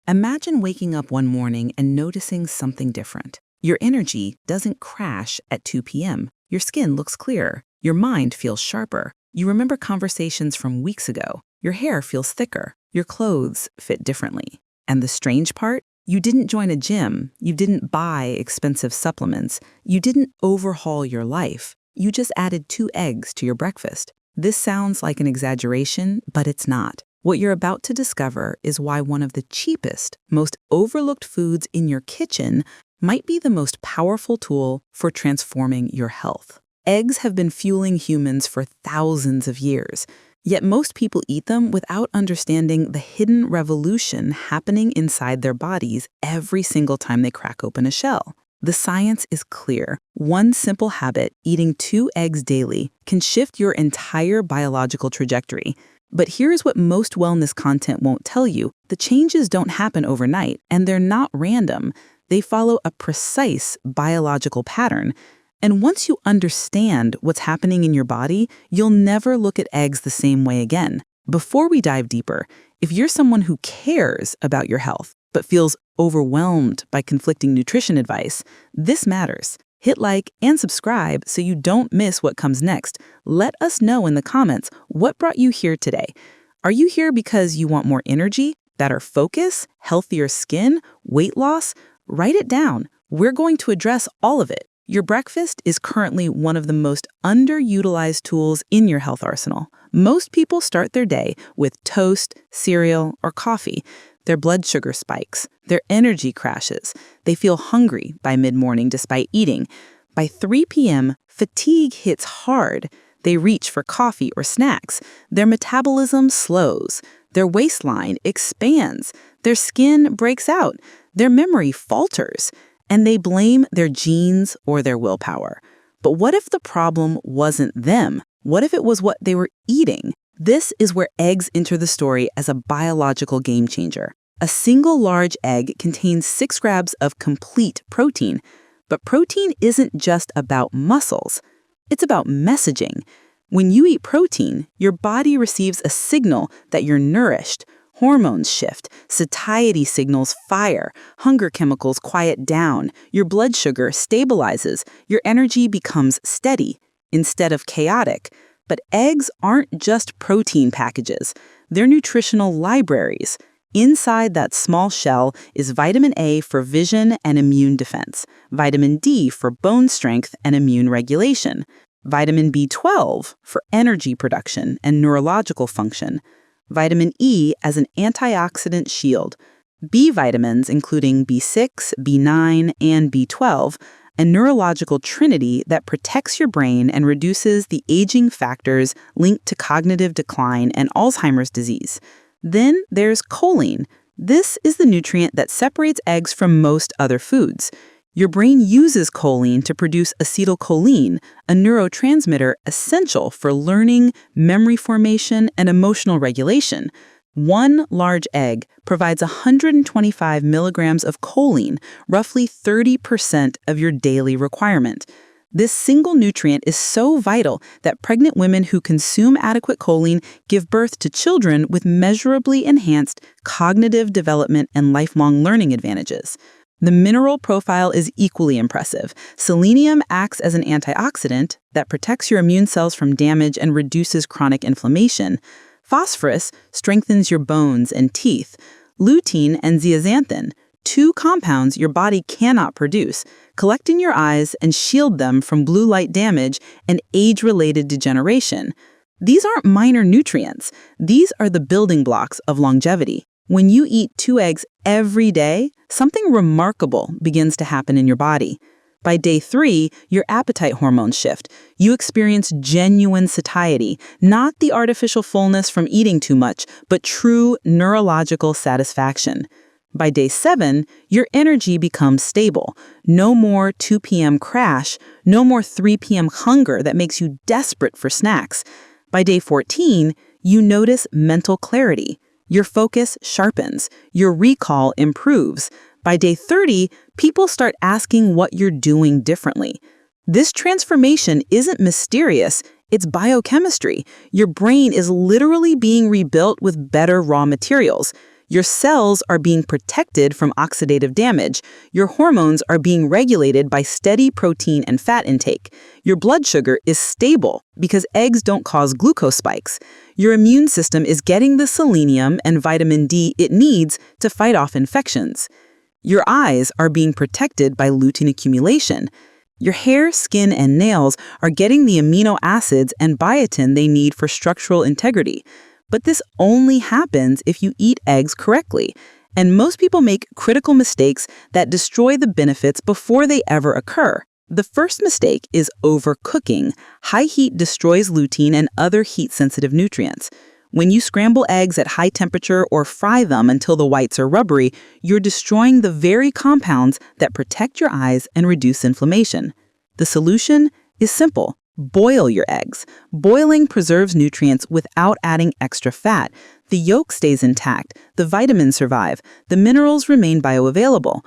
Imagine waking up one morning and noticing something different. Your energy doesn't crash at 2 p.m. Your skin looks clearer. Your mind feels sharper. You remember conversations from weeks ago. Your hair feels thicker. Your clothes fit differently. And the strange part? You didn't join a gym. You didn't buy expensive supplements. You didn't overhaul your life. You just added 2 eggs to your breakfast. This sounds like an exaggeration, but it's not. What you're about to discover is why one of the cheapest, most overlooked foods in your kitchen might be the most powerful tool for transforming your health. Eggs have been fueling humans for thousands of years, yet most people eat them without understanding the hidden revolution happening inside their bodies every single time they crack open a shell. The science is clear. One simple habit, eating 2 eggs daily, can shift your entire biological trajectory. But here's what most wellness content won't tell you. The changes don't happen overnight, and they're not random. They follow a precise biological pattern. And once you understand what's happening in your body, you'll never look at eggs the same way again. Before we dive deeper, if you're someone who cares about your health, but feels overwhelmed by conflicting nutrition advice, this matters. Hit like and subscribe so you don't miss what comes next. Let us know in the comments what brought you here today. Are you here because you want more energy, better focus, healthier skin, weight loss? Write it down. We're going to address all of it. Your breakfast is currently one of the most underutilized tools in your health arsenal. Most people start their day with toast, cereal, or coffee. Their blood sugar spikes, their energy crashes. They feel hungry by mid-morning despite eating. By 3 p.m., fatigue hits hard. They reach for coffee or snacks. Their metabolism slows. Their waistline expands. Their skin breaks out. Their memory falters. And they blame their genes or their willpower. But what if the problem wasn't them? What if it was what they were eating? This is where eggs enter the story as a biological game changer. A single large egg contains 6 grams of complete protein. But protein isn't just about muscles. It's about messaging. When you eat protein, your body receives a signal that you're nourished. Hormones shift, satiety signals fire, hunger chemicals quiet down, your blood sugar stabilizes, your energy becomes steady instead of chaotic. But eggs aren't just protein packages. They're nutritional libraries. Inside that small shell is vitamin A for vision and immune defense, vitamin D for bone strength and immune regulation, vitamin B12 for energy production and neurological function, vitamin E as an antioxidant shield, B vitamins including B6, B9, and B12, a neurological trinity that protects your brain and reduces the aging factors linked to cognitive decline and Alzheimer's disease. Then there's choline. This is the nutrient that separates eggs from most other foods. Your brain uses choline to produce acetylcholine, a neurotransmitter essential for learning, memory formation, and emotional regulation. One large egg provides 125 milligrams of choline, roughly 30% of your daily requirement. This single nutrient is so vital that pregnant women who consume adequate choline give birth to children with measurably enhanced cognitive development and lifelong learning advantages. The mineral profile is equally impressive. Selenium acts as an antioxidant that protects your immune cells from damage and reduces chronic inflammation. Phosphorus strengthens your bones and teeth. Lutein and zeaxanthin, 2 compounds your body cannot produce, collect in your eyes and shield them from blue light damage and age-related degeneration. These aren't minor nutrients. These are the building blocks of longevity. When you eat 2 eggs every day, something remarkable begins to happen in your body. By day 3, your appetite hormones shift. You experience genuine satiety, not the artificial fullness from eating too much, but true neurological satisfaction. By day 7, your energy becomes stable. No more 2 p.m. crash, no more 3 p.m. hunger that makes you desperate for snacks. By day 14, you notice mental clarity. Your focus sharpens. Your recall improves. By day 30, people start asking what you're doing differently. This transformation isn't mysterious. It's biochemistry. Your brain is literally being rebuilt with better raw materials. Your cells are being protected from oxidative damage. Your hormones are being regulated by steady protein and fat intake. Your blood sugar is stable because eggs don't cause glucose spikes. Your immune system is getting the selenium and vitamin D it needs to fight off infections. Your eyes are being protected by lutein accumulation. Your hair, skin, and nails are getting the amino acids and biotin they need for structural integrity. But this only happens if you eat eggs correctly. And most people make critical mistakes that destroy the benefits before they ever occur. The first mistake is overcooking. High heat destroys lutein and other heat-sensitive nutrients. When you scramble eggs at high temperature or fry them until the whites are rubbery, you're destroying the very compounds that protect your eyes and reduce inflammation. The solution is simple. Boil your eggs. Boiling preserves nutrients without adding extra fat. The yolk stays intact, the vitamins survive, the minerals remain bioavailable.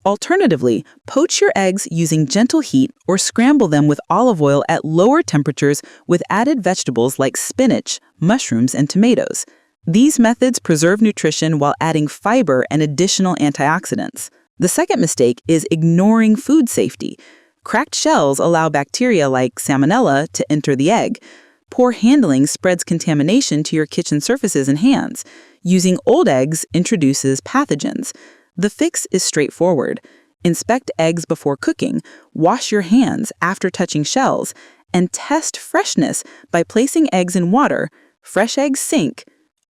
Alternatively, poach your eggs using gentle heat or scramble them with olive oil at lower temperatures with added vegetables like spinach, mushrooms, and tomatoes. These methods preserve nutrition while adding fiber and additional antioxidants. The second mistake is ignoring food safety. Cracked shells allow bacteria like Salmonella to enter the egg. Poor handling spreads contamination to your kitchen surfaces and hands. Using old eggs introduces pathogens. The fix is straightforward. Inspect eggs before cooking, wash your hands after touching shells, and test freshness by placing eggs in water. Fresh eggs sink,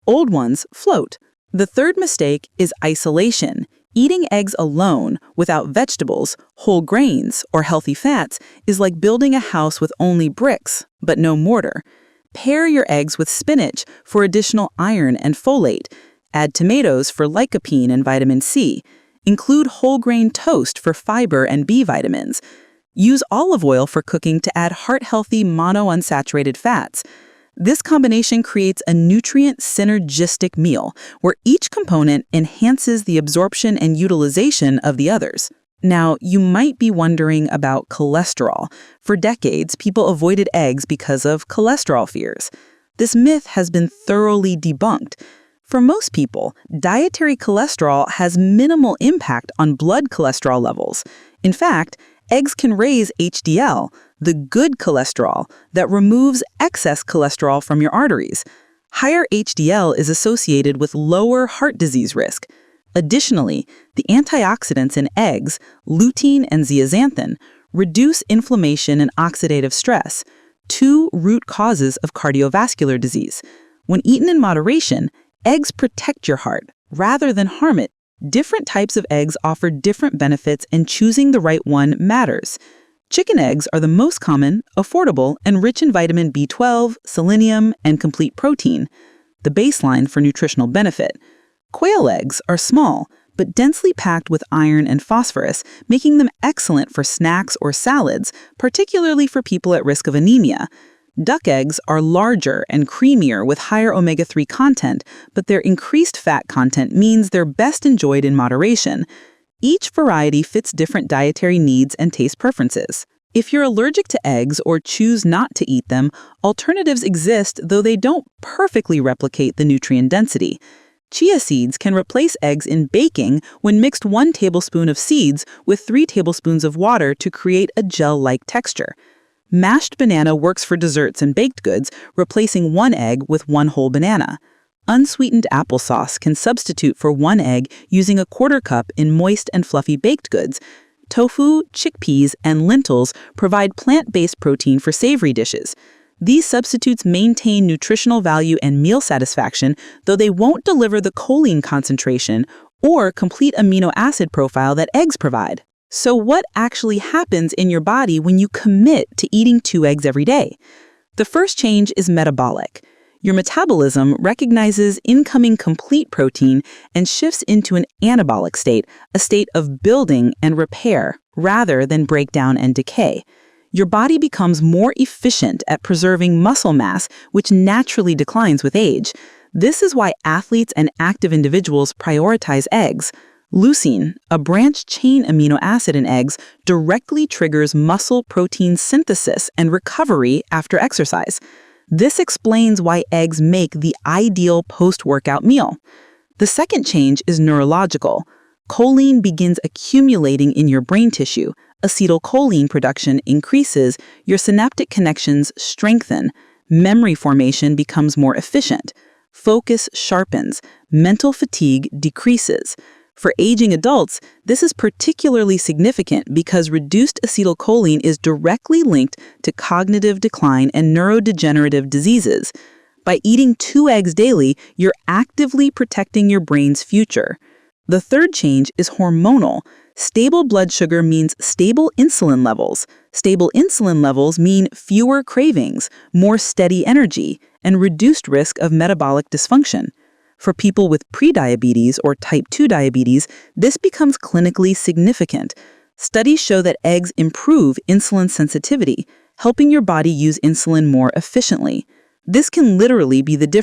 old ones float. The third mistake is isolation. Eating eggs alone, without vegetables, whole grains, or healthy fats, is like building a house with only bricks, but no mortar. Pair your eggs with spinach for additional iron and folate. Add tomatoes for lycopene and vitamin C. Include whole grain toast for fiber and B vitamins. Use olive oil for cooking to add heart-healthy monounsaturated fats. This combination creates a nutrient synergistic meal where each component enhances the absorption and utilization of the others. Now, you might be wondering about cholesterol. For decades, people avoided eggs because of cholesterol fears. This myth has been thoroughly debunked. For most people, dietary cholesterol has minimal impact on blood cholesterol levels. In fact, eggs can raise HDL, the good cholesterol that removes excess cholesterol from your arteries. Higher HDL is associated with lower heart disease risk. Additionally, the antioxidants in eggs, lutein and zeaxanthin, reduce inflammation and oxidative stress, two root causes of cardiovascular disease. When eaten in moderation, eggs protect your heart rather than harm it. Different types of eggs offer different benefits, and choosing the right one matters. Chicken eggs are the most common, affordable, and rich in vitamin B12, selenium, and complete protein, the baseline for nutritional benefit. Quail eggs are small, but densely packed with iron and phosphorus, making them excellent for snacks or salads, particularly for people at risk of anemia. Duck eggs are larger and creamier with higher omega-3 content, but their increased fat content means they're best enjoyed in moderation. Each variety fits different dietary needs and taste preferences. If you're allergic to eggs or choose not to eat them, alternatives exist, though they don't perfectly replicate the nutrient density. Chia seeds can replace eggs in baking when mixed 1 tablespoon of seeds with 3 tablespoons of water to create a gel-like texture. Mashed banana works for desserts and baked goods, replacing 1 egg with 1 whole banana. Unsweetened applesauce can substitute for 1 egg using a 1/4 cup in moist and fluffy baked goods. Tofu, chickpeas, and lentils provide plant-based protein for savory dishes. These substitutes maintain nutritional value and meal satisfaction, though they won't deliver the choline concentration or complete amino acid profile that eggs provide. So what actually happens in your body when you commit to eating 2 eggs every day? The first change is metabolic. Your metabolism recognizes incoming complete protein and shifts into an anabolic state, a state of building and repair rather than breakdown and decay. Your body becomes more efficient at preserving muscle mass, which naturally declines with age. This is why athletes and active individuals prioritize eggs. Leucine, a branched-chain amino acid in eggs, directly triggers muscle protein synthesis and recovery after exercise. This explains why eggs make the ideal post-workout meal. The The second change is neurological. Choline begins accumulating in your brain tissue. Acetylcholine production increases, your synaptic connections strengthen, memory formation becomes more efficient, focus sharpens, mental fatigue decreases. For aging adults, this is particularly significant because reduced acetylcholine is directly linked to cognitive decline and neurodegenerative diseases. By eating 2 eggs daily, you're actively protecting your brain's future. The third change is hormonal. Stable blood sugar means stable insulin levels. Stable insulin levels mean fewer cravings, more steady energy, and reduced risk of metabolic dysfunction. For people with prediabetes or type 2 diabetes, this becomes clinically significant. Studies show that eggs improve insulin sensitivity, helping your body use insulin more efficiently. This can literally be the difference